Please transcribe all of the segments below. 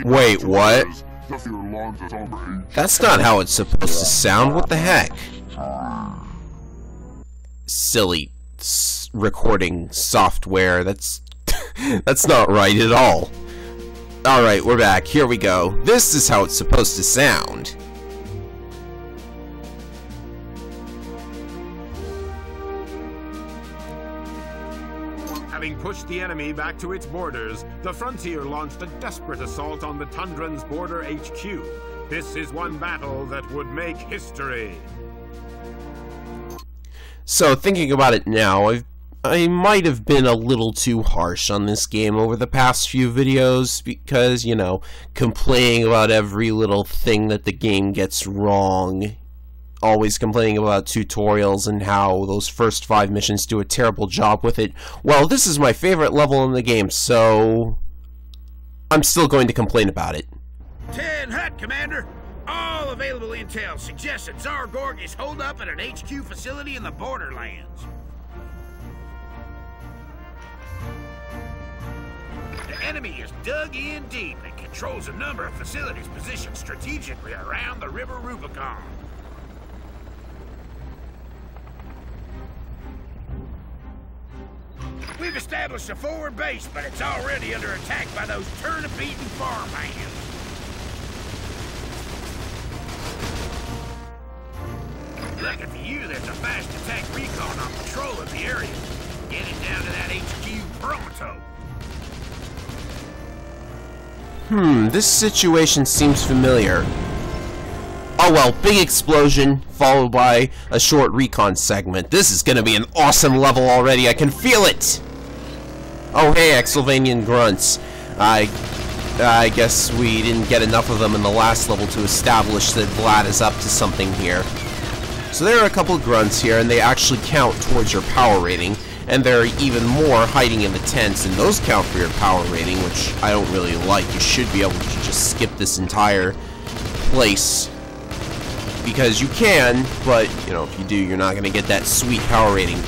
Wait, what? That's not how it's supposed to sound. What the heck? Silly recording software. That's not right at all. Alright, we're back. Here we go. This is how it's supposed to sound. Having pushed the enemy back to its borders, the Frontier launched a desperate assault on the Tundran's border HQ. This is one battle that would make history. So, thinking about it now, I might have been a little too harsh on this game over the past few videos because, you know, complaining about every little thing that the game gets wrong. Always complaining about tutorials and how those first 5 missions do a terrible job with it. Well, this is my favorite level in the game, so I'm still going to complain about it. 10 Hut, Commander! All available intel suggests that Tsar Gorgi's holed up at an HQ facility in the borderlands. The enemy is dug in deep and controls a number of facilities positioned strategically around the River Rubicon. We've established a forward base, but it's already under attack by those turnip-eating farmhands. Lucky for you, there's a fast attack recon on patrol in the area. Get it down to that HQ pronto. This situation seems familiar. Oh well, big explosion, followed by a short recon segment. This is gonna be an awesome level already, I can feel it! Oh hey, Exylvanian grunts. I guess we didn't get enough of them in the last level to establish that Vlad is up to something here. So there are a couple of grunts here, and they actually count towards your power rating, and there are even more hiding in the tents, and those count for your power rating, which I don't really like. You should be able to just skip this entire place, because you can, but, you know, if you do, you're not going to get that sweet power rating.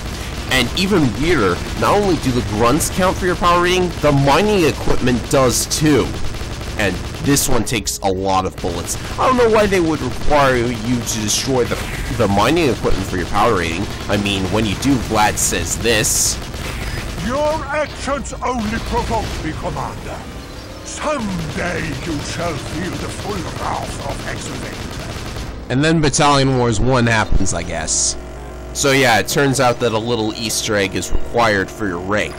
And even weirder, not only do the grunts count for your power rating, the mining equipment does too. And this one takes a lot of bullets. I don't know why they would require you to destroy the mining equipment for your power rating. I mean, when you do, Vlad says this. Your actions only provoke me, Commander. Someday you shall feel the full wrath of Exylvania. And then Battalion Wars 1 happens, I guess. So yeah, it turns out that a little Easter egg is required for your rank.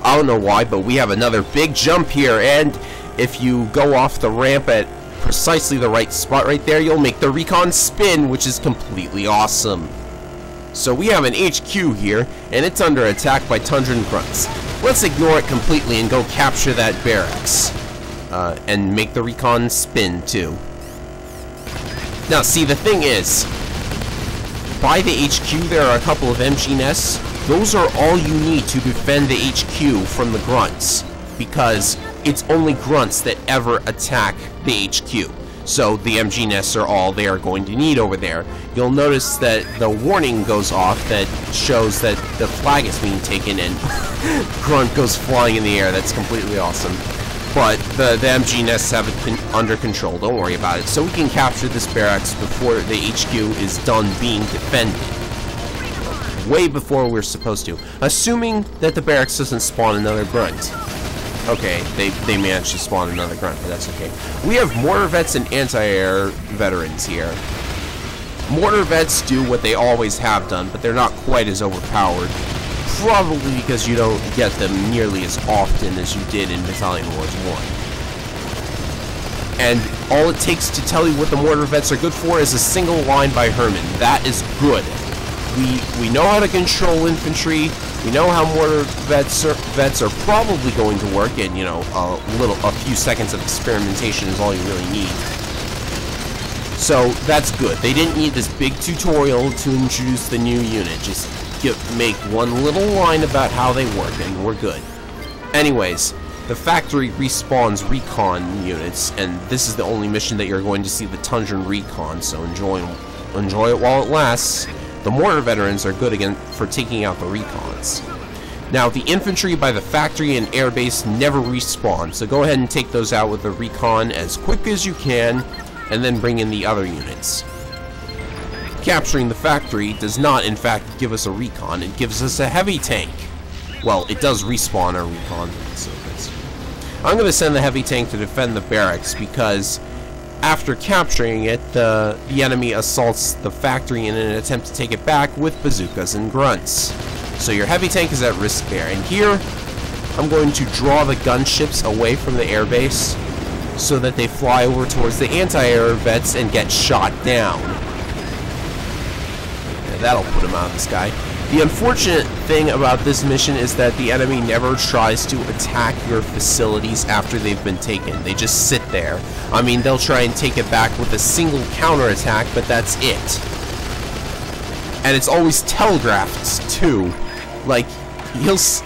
I don't know why, but we have another big jump here, and if you go off the ramp at precisely the right spot right there, you'll make the recon spin, which is completely awesome. So we have an HQ here, and it's under attack by Tundran grunts. Let's ignore it completely and go capture that barracks. And make the recon spin, too. Now, see, the thing is, by the HQ there are a couple of MG nests. Those are all you need to defend the HQ from the grunts, because it's only grunts that ever attack the HQ. So the MG nests are all they are going to need over there. You'll notice that the warning goes off that shows that the flag is being taken and grunt goes flying in the air. That's completely awesome. But the MG nests have it under control. Don't worry about it. So we can capture this barracks before the HQ is done being defended. Way before we're supposed to. Assuming that the barracks doesn't spawn another grunt. Okay, they managed to spawn another grunt, but that's okay. We have mortar vets and anti-air veterans here. Mortar vets do what they always have done, but they're not quite as overpowered. Probably because you don't get them nearly as often as you did in Battalion Wars 1. And all it takes to tell you what the mortar vets are good for is a single line by Herman. That is good. We know how to control infantry. We know how mortar vets are probably going to work, and you know, a few seconds of experimentation is all you really need. So that's good. They didn't need this big tutorial to introduce the new unit. Just make one little line about how they work, and we're good. Anyways, the factory respawns recon units, and this is the only mission that you're going to see the Tundran recon. So enjoy it while it lasts. The mortar veterans are good again for taking out the recons. Now, the infantry by the factory and airbase never respawn, so go ahead and take those out with the recon as quick as you can, and then bring in the other units. Capturing the factory does not, in fact, give us a recon, it gives us a heavy tank. Well, it does respawn our recon, so that's... I'm going to send the heavy tank to defend the barracks, because after capturing it, the enemy assaults the factory in an attempt to take it back with bazookas and grunts. So your heavy tank is at risk there. And here, I'm going to draw the gunships away from the airbase so that they fly over towards the anti-air vets and get shot down. And that'll put them out of the sky. The unfortunate thing about this mission is that the enemy never tries to attack your facilities after they've been taken. They just sit there. I mean, they'll try and take it back with a single counterattack, but that's it. And it's always telegraphed, too. Like,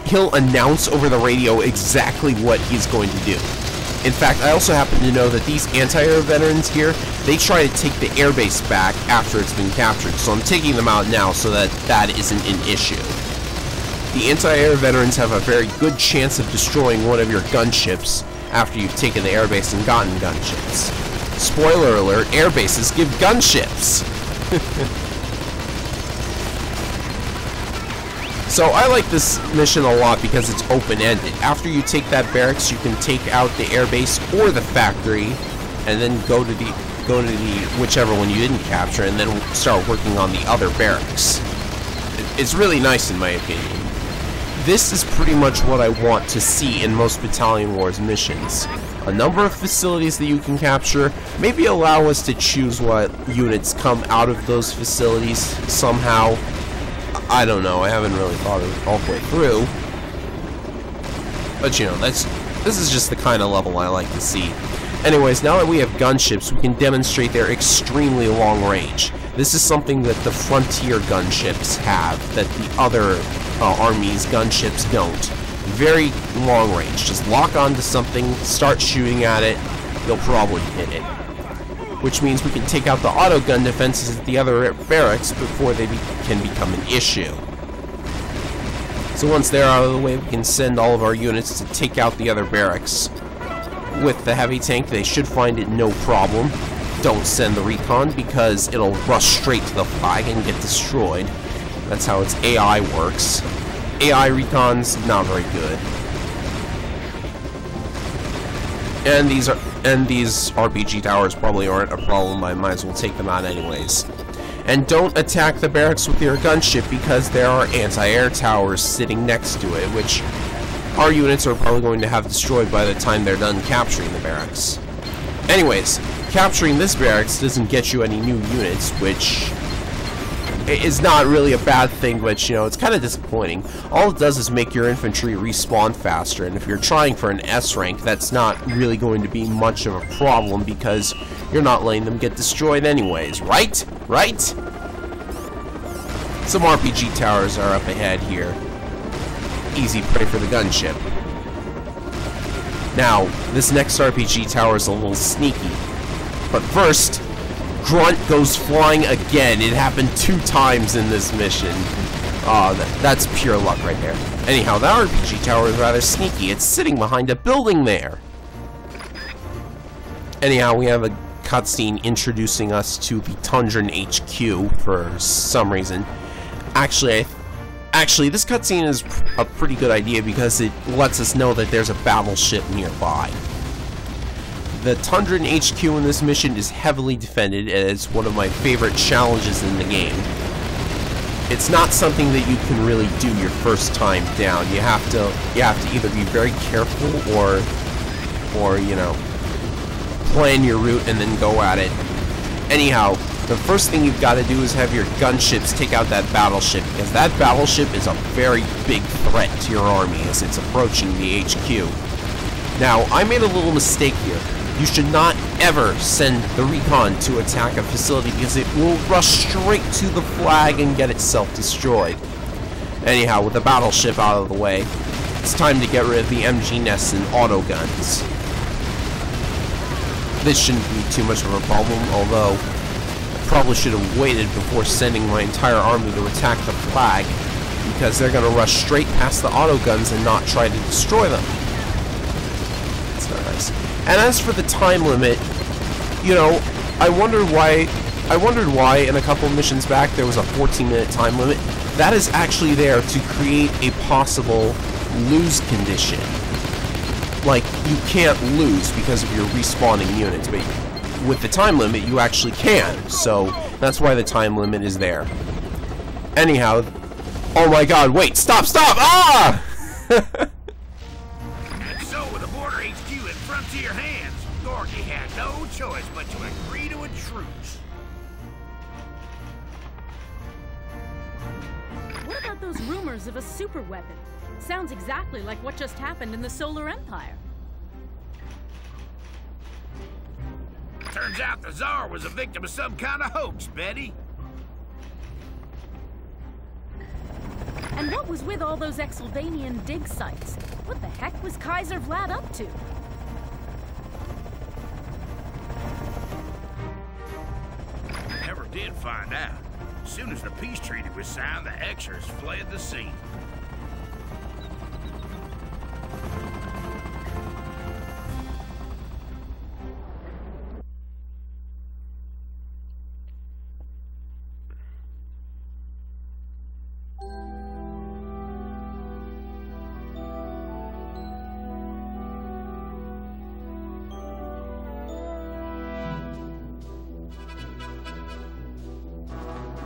he'll announce over the radio exactly what he's going to do. In fact, I also happen to know that these anti-air veterans here, they try to take the airbase back after it's been captured, so I'm taking them out now so that that isn't an issue. The anti-air veterans have a very good chance of destroying one of your gunships after you've taken the airbase and gotten gunships. Spoiler alert, airbases give gunships! So I like this mission a lot because it's open-ended. After you take that barracks, you can take out the airbase or the factory, and then go to the whichever one you didn't capture, and then start working on the other barracks. It's really nice in my opinion. This is pretty much what I want to see in most Battalion Wars missions. A number of facilities that you can capture, maybe allow us to choose what units come out of those facilities somehow. I don't know, I haven't really thought of it all the way through. But you know, this is just the kind of level I like to see. Anyways, now that we have gunships, we can demonstrate their extremely long range. This is something that the Frontier gunships have, that the other armies' gunships don't. Very long range. Just lock onto something, start shooting at it, you'll probably hit it. Which means we can take out the auto gun defenses at the other barracks before they can become an issue. So once they're out of the way, we can send all of our units to take out the other barracks. With the heavy tank, they should find it no problem. Don't send the recon because it'll rush straight to the flag and get destroyed. That's how its AI works. AI recon's not very good. And these RPG towers probably aren't a problem, I might as well take them out anyways. And don't attack the barracks with your gunship because there are anti-air towers sitting next to it, which our units are probably going to have destroyed by the time they're done capturing the barracks. Anyways, capturing this barracks doesn't get you any new units, which is not really a bad thing, but you know, it's kind of disappointing. All it does is make your infantry respawn faster, and if you're trying for an S rank, that's not really going to be much of a problem because you're not letting them get destroyed anyways, right? Right? Some RPG towers are up ahead here. Easy prey for the gunship. Now, this next RPG tower is a little sneaky, but first, Grunt goes flying again. It happened 2 times in this mission. That's pure luck right there. Anyhow, the RPG tower is rather sneaky. It's sitting behind a building there. Anyhow, we have a cutscene introducing us to the Tundran HQ for some reason. Actually, this cutscene is a pretty good idea because it lets us know that there's a battleship nearby. The Tundran HQ in this mission is heavily defended, and it's one of my favorite challenges in the game. It's not something that you can really do your first time down. You have to either be very careful or you know, plan your route and then go at it. Anyhow, the first thing you've got to do is have your gunships take out that battleship, because that battleship is a very big threat to your army as it's approaching the HQ. Now, I made a little mistake here. You should not ever send the recon to attack a facility because it will rush straight to the flag and get itself destroyed. Anyhow, with the battleship out of the way, it's time to get rid of the MG nests and auto guns. This shouldn't be too much of a problem, although I probably should have waited before sending my entire army to attack the flag. because they're going to rush straight past the autoguns and not try to destroy them. It's not nice. And as for the time limit, you know, I wondered why in a couple missions back there was a 14-minute time limit. That is actually there to create a possible lose condition. Like, you can't lose because of your respawning units, but with the time limit, you actually can. So, that's why the time limit is there. Anyhow, oh my god, wait, stop! Ah! And so, with the border HQ in frontier hands, Gorgi had no choice but to agree to a truce. What about those rumors of a superweapon? Sounds exactly like what just happened in the Solar Empire. Turns out the Tsar was a victim of some kind of hoax, Betty. And what was with all those Exylvanian dig sites? What the heck was Kaiser Vlad up to? Never did find out. As soon as the peace treaty was signed, the Xers fled the scene.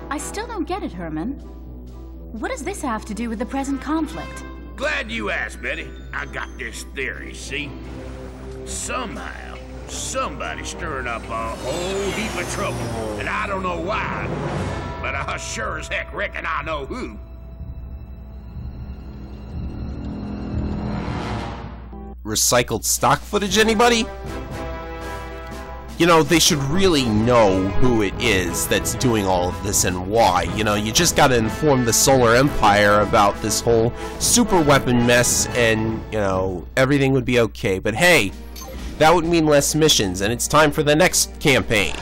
I still don't get it, Herman. What does this have to do with the present conflict? Glad you asked, Betty. I got this theory, see? Somehow, somebody's stirring up a whole heap of trouble, and I don't know why, but I sure as heck reckon I know who. Recycled stock footage, anybody? You know, they should really know who it is that's doing all of this and why. You know, you just gotta inform the Solar Empire about this whole superweapon mess and, you know, everything would be okay. But hey, that would mean less missions, and it's time for the next campaign.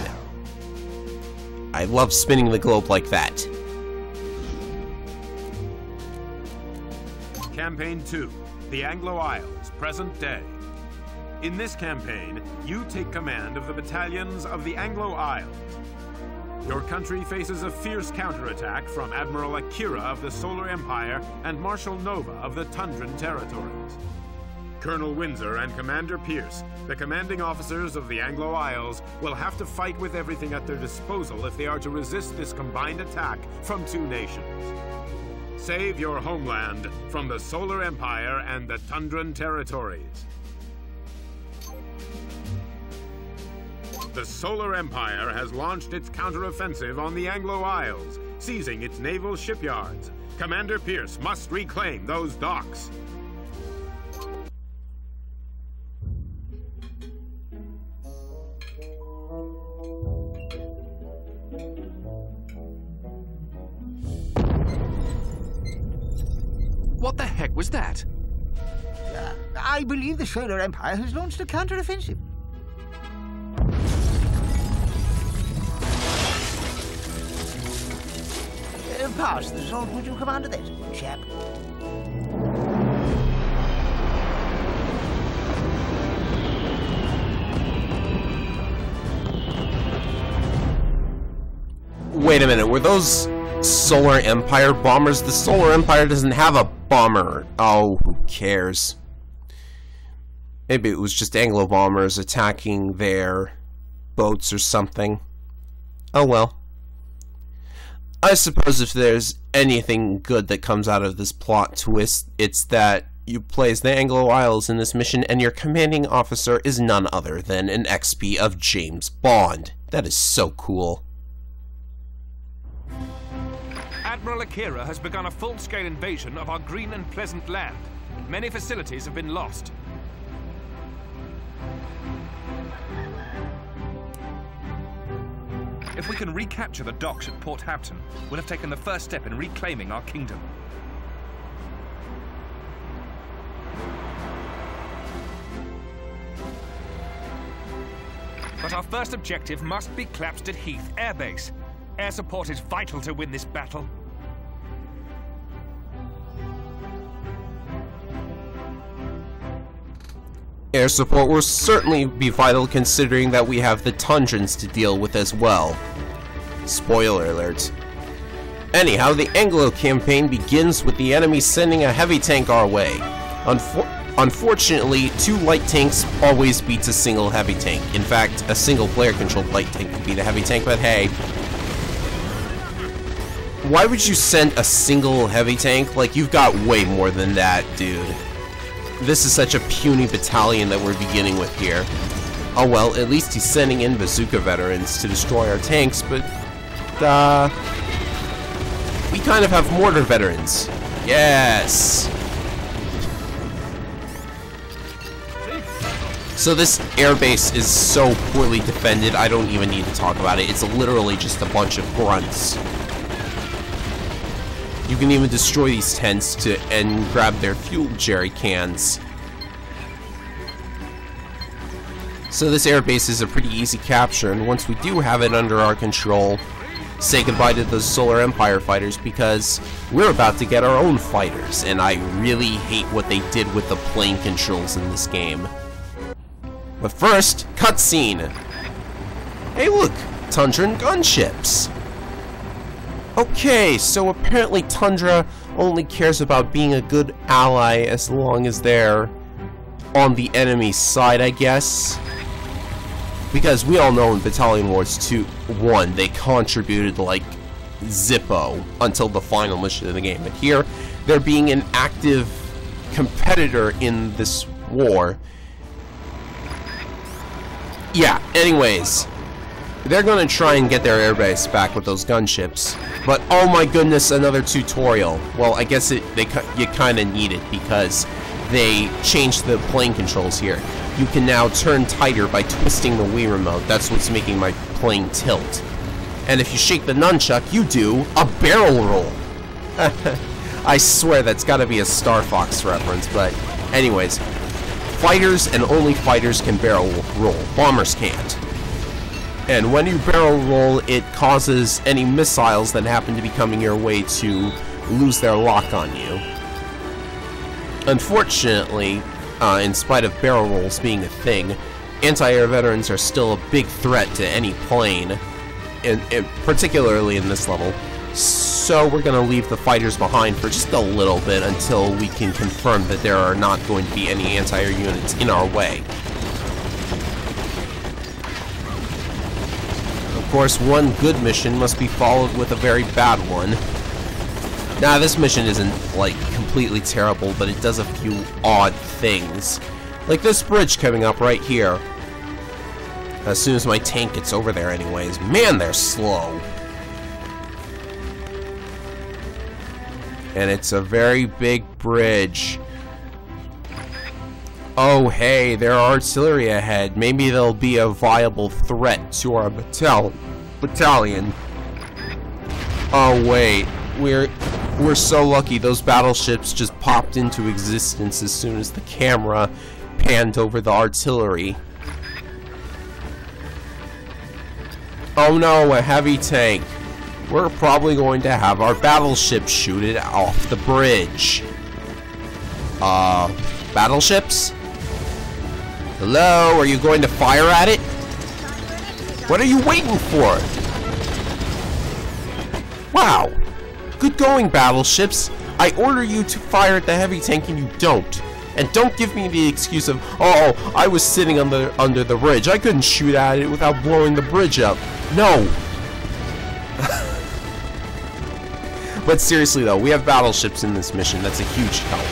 I love spinning the globe like that. Campaign 2, the Anglo Isles, present day. In this campaign, you take command of the battalions of the Anglo Isles. Your country faces a fierce counterattack from Admiral Akira of the Solar Empire and Marshal Nova of the Tundran Territories. Colonel Windsor and Commander Pierce, the commanding officers of the Anglo Isles, will have to fight with everything at their disposal if they are to resist this combined attack from two nations. Save your homeland from the Solar Empire and the Tundran Territories. The Solar Empire has launched its counteroffensive on the Anglo Isles, seizing its naval shipyards. Commander Pierce must reclaim those docks. What the heck was that? I believe the Solar Empire has launched a counteroffensive. Pass the salt, would you, Commander? There's a good chap. Wait a minute, were those Solar Empire bombers? The Solar Empire doesn't have a bomber. Oh, who cares? Maybe it was just Anglo bombers attacking their boats or something. Oh well. I suppose if there's anything good that comes out of this plot twist, it's that you play as the Anglo Isles in this mission and your commanding officer is none other than an XP of James Bond. That is so cool. Admiral Akira has begun a full-scale invasion of our green and pleasant land. Many facilities have been lost. If we can recapture the docks at Port Hampton, we'll have taken the first step in reclaiming our kingdom. But our first objective must be Clapstead Heath Air Base. Air support is vital to win this battle. Air support will certainly be vital considering that we have the Tundrans to deal with as well. Spoiler alert. Anyhow, the Anglo campaign begins with the enemy sending a heavy tank our way. Unfortunately, 2 light tanks always beats a single heavy tank. In fact, a single player-controlled light tank would beat a heavy tank, but hey. Why would you send a single heavy tank? Like, you've got way more than that, dude. This is such a puny battalion that we're beginning with here. Oh well, at least he's sending in bazooka veterans to destroy our tanks, but we kind of have mortar veterans. Yes! So this airbase is so poorly defended, I don't even need to talk about it. It's literally just a bunch of grunts. You can even destroy these tents and grab their fuel jerry cans. So this airbase is a pretty easy capture, and once we do have it under our control, say goodbye to those Solar Empire fighters, because we're about to get our own fighters, and I really hate what they did with the plane controls in this game. But first, cutscene. Hey look, Tundran gunships. Okay, so apparently Tundra only cares about being a good ally as long as they're on the enemy's side, I guess. Because we all know in Battalion Wars 1, they contributed like Zippo until the final mission of the game. But here, they're being an active competitor in this war. Yeah, anyways. They're gonna try and get their airbase back with those gunships. But oh my goodness, another tutorial. Well, I guess you kinda need it because they changed the plane controls here. You can now turn tighter by twisting the Wii remote. That's what's making my plane tilt. And if you shake the nunchuck, you do a barrel roll. I swear that's gotta be a Star Fox reference, but anyways. Fighters and only fighters can barrel roll. Bombers can't. And when you barrel roll, it causes any missiles that happen to be coming your way to lose their lock on you. Unfortunately, in spite of barrel rolls being a thing, anti-air veterans are still a big threat to any plane, and particularly in this level. So we're going to leave the fighters behind for just a little bit until we can confirm that there are not going to be any anti-air units in our way. Of course, one good mission must be followed with a very bad one. Now, this mission isn't, like, completely terrible, but it does a few odd things. Like this bridge coming up right here. As soon as my tank gets over there anyways. Man, they're slow. And it's a very big bridge. Oh, hey, there are artillery ahead. Maybe they'll be a viable threat to our battalion. Oh, wait. We're so lucky those battleships just popped into existence as soon as the camera panned over the artillery. Oh no, a heavy tank. We're probably going to have our battleship shoot it off the bridge. Battleships? Hello, are you going to fire at it? What are you waiting for? Wow. Good going, battleships. I order you to fire at the heavy tank and you don't. And don't give me the excuse of, oh, I was sitting under the bridge. I couldn't shoot at it without blowing the bridge up. No. But seriously though, we have battleships in this mission. That's a huge help.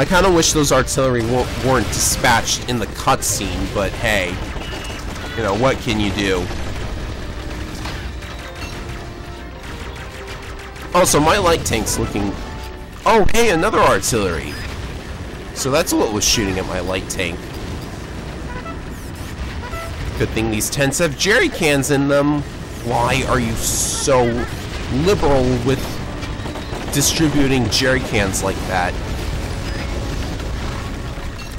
I kind of wish those artillery weren't dispatched in the cutscene, but hey, you know, what can you do? Also, my light tank's looking... Oh, hey, another artillery! So that's what was shooting at my light tank. Good thing these tents have jerry cans in them. Why are you so liberal with distributing jerry cans like that?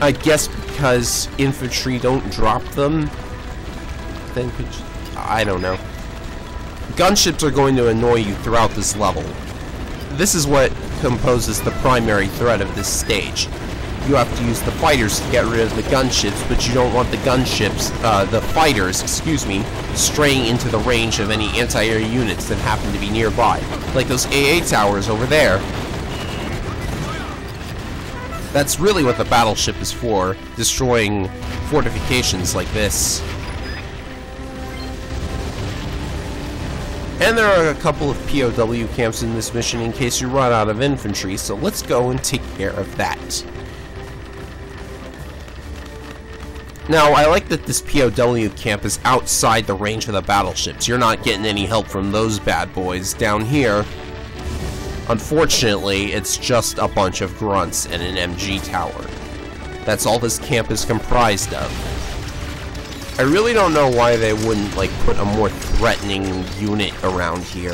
I guess because infantry don't drop them? Then I don't know. Gunships are going to annoy you throughout this level. This is what composes the primary threat of this stage. you have to use the fighters to get rid of the gunships, but you don't want the gunships, the fighters, excuse me, straying into the range of any anti-air units that happen to be nearby. Like those AA towers over there. That's really what the battleship is for, destroying fortifications like this. And there are a couple of POW camps in this mission in case you run out of infantry, so let's go and take care of that. Now, I like that this POW camp is outside the range of the battleships. You're not getting any help from those bad boys. Down here, unfortunately, it's just a bunch of grunts and an MG tower. That's all this camp is comprised of. I really don't know why they wouldn't, like, put a more threatening unit around here.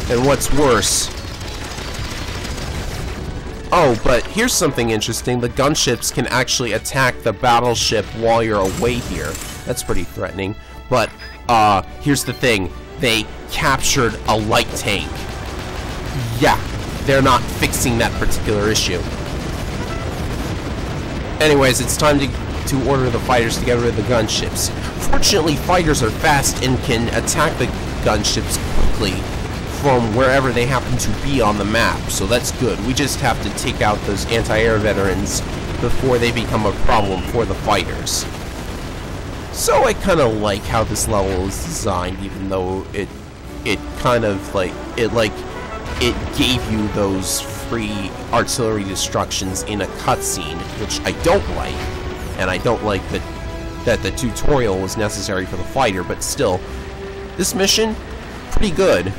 And what's worse... Oh, but here's something interesting. The gunships can actually attack the battleship while you're away here. That's pretty threatening. But, here's the thing. They captured a light tank. Yeah, they're not fixing that particular issue. Anyways, it's time to order the fighters to get rid of the gunships. Fortunately, fighters are fast and can attack the gunships quickly from wherever they happen to be on the map, so that's good. We just have to take out those anti-air veterans before they become a problem for the fighters. So I kind of like how this level is designed, even though it kind of like it gave you those free artillery destructions in a cutscene, which I don't like, and I don't like that the tutorial was necessary for the fighter, but still, this mission, pretty good.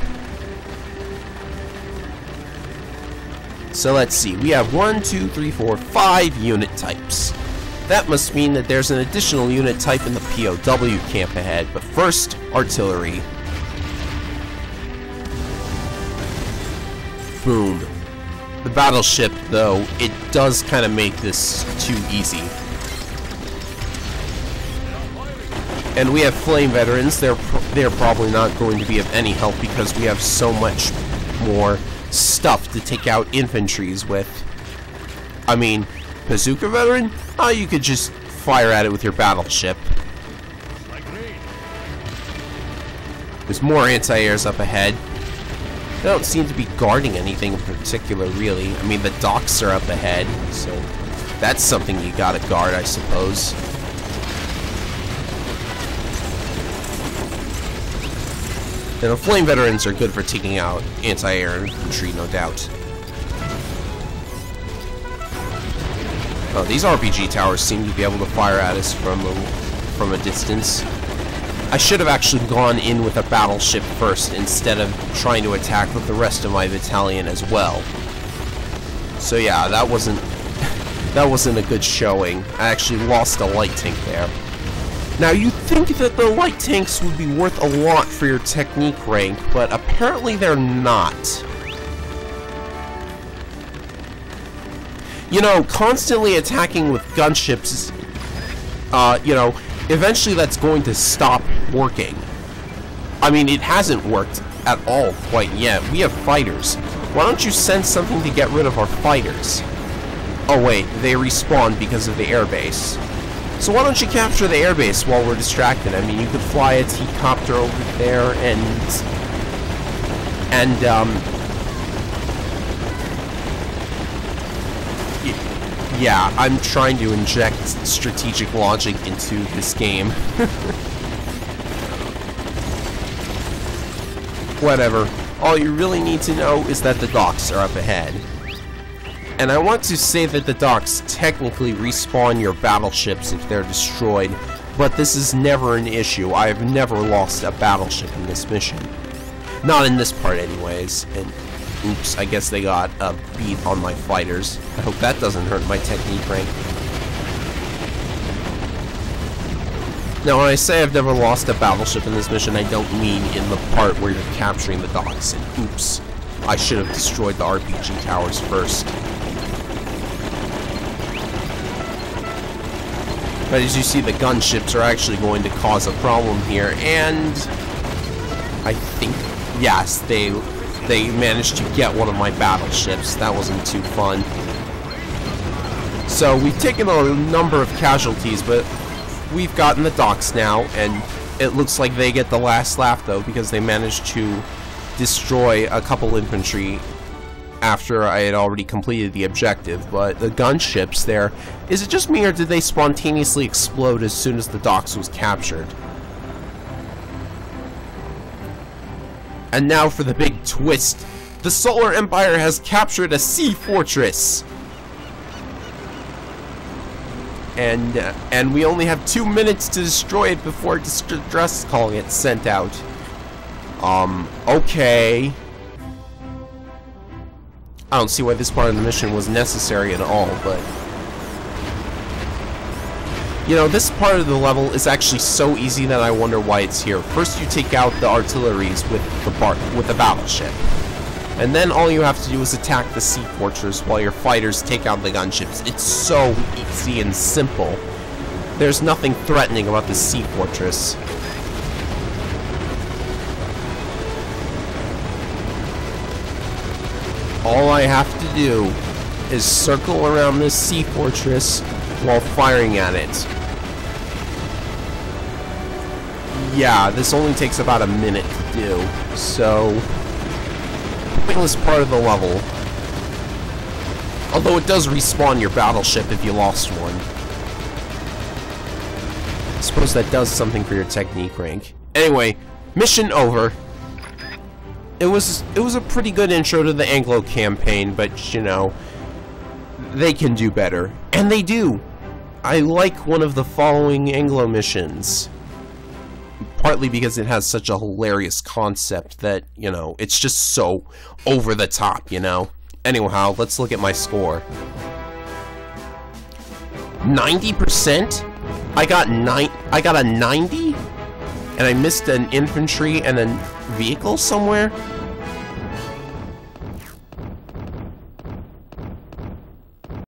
So let's see, we have 1, 2, 3, 4, 5 unit types. That must mean that there's an additional unit type in the POW camp ahead, but first, artillery. Boom. The battleship, though, it does kind of make this too easy. And we have flame veterans. They're probably not going to be of any help because we have so much more stuff to take out infantries with. I mean, bazooka veteran? Oh, you could just fire at it with your battleship. There's more anti-airs up ahead. They don't seem to be guarding anything in particular, really. I mean, the docks are up ahead, so that's something you gotta guard, I suppose. And the flame veterans are good for taking out anti-air infantry, no doubt. Oh, these RPG towers seem to be able to fire at us from a distance. I should have actually gone in with a battleship first instead of trying to attack with the rest of my battalion as well. So yeah, that wasn't a good showing. I actually lost a light tank there. Now you'd think that the light tanks would be worth a lot for your technique rank, but apparently they're not. You know, constantly attacking with gunships, you know, eventually that's going to stop working. I mean, it hasn't worked at all quite yet. We have fighters. Why don't you send something to get rid of our fighters? Oh wait, they respawn because of the airbase. So why don't you capture the airbase while we're distracted? I mean, you could fly a T-copter over there and yeah, I'm trying to inject strategic logic into this game. Whatever. All you really need to know is that the docks are up ahead. And I want to say that the docks technically respawn your battleships if they're destroyed, but this is never an issue. I have never lost a battleship in this mission. Not in this part anyways, and oops, I guess they got a beat on my fighters. I hope that doesn't hurt my technique rank. Now, when I say I've never lost a battleship in this mission, I don't mean in the part where you're capturing the docks. And oops, I should have destroyed the RPG towers first. But as you see, the gunships are actually going to cause a problem here, and I think, yes, they managed to get one of my battleships. That wasn't too fun. So we've taken a number of casualties, but we've gotten the docks now, and it looks like they get the last laugh, though, because they managed to destroy a couple infantry after I had already completed the objective. But the gunships there, is it just me, or did they spontaneously explode as soon as the docks was captured? And now for the big twist. The Solar Empire has captured a sea fortress! And we only have 2 minutes to destroy it before distress call gets sent out. Okay. I don't see why this part of the mission was necessary at all, but... You know, this part of the level is actually so easy that I wonder why it's here. First you take out the artilleries with the battleship. And then all you have to do is attack the sea fortress while your fighters take out the gunships. It's so easy and simple. There's nothing threatening about the sea fortress. All I have to do is circle around this sea fortress while firing at it. Yeah, this only takes about a minute to do, so... pointless part of the level. Although it does respawn your battleship if you lost one. I suppose that does something for your technique rank. Anyway, mission over. It was a pretty good intro to the Anglo campaign, but you know, they can do better. And they do! I like one of the following Anglo missions. Partly because it has such a hilarious concept that, you know, it's just so over the top, you know? Anyhow, let's look at my score. 90%? I got a 90? And I missed an infantry and a vehicle somewhere?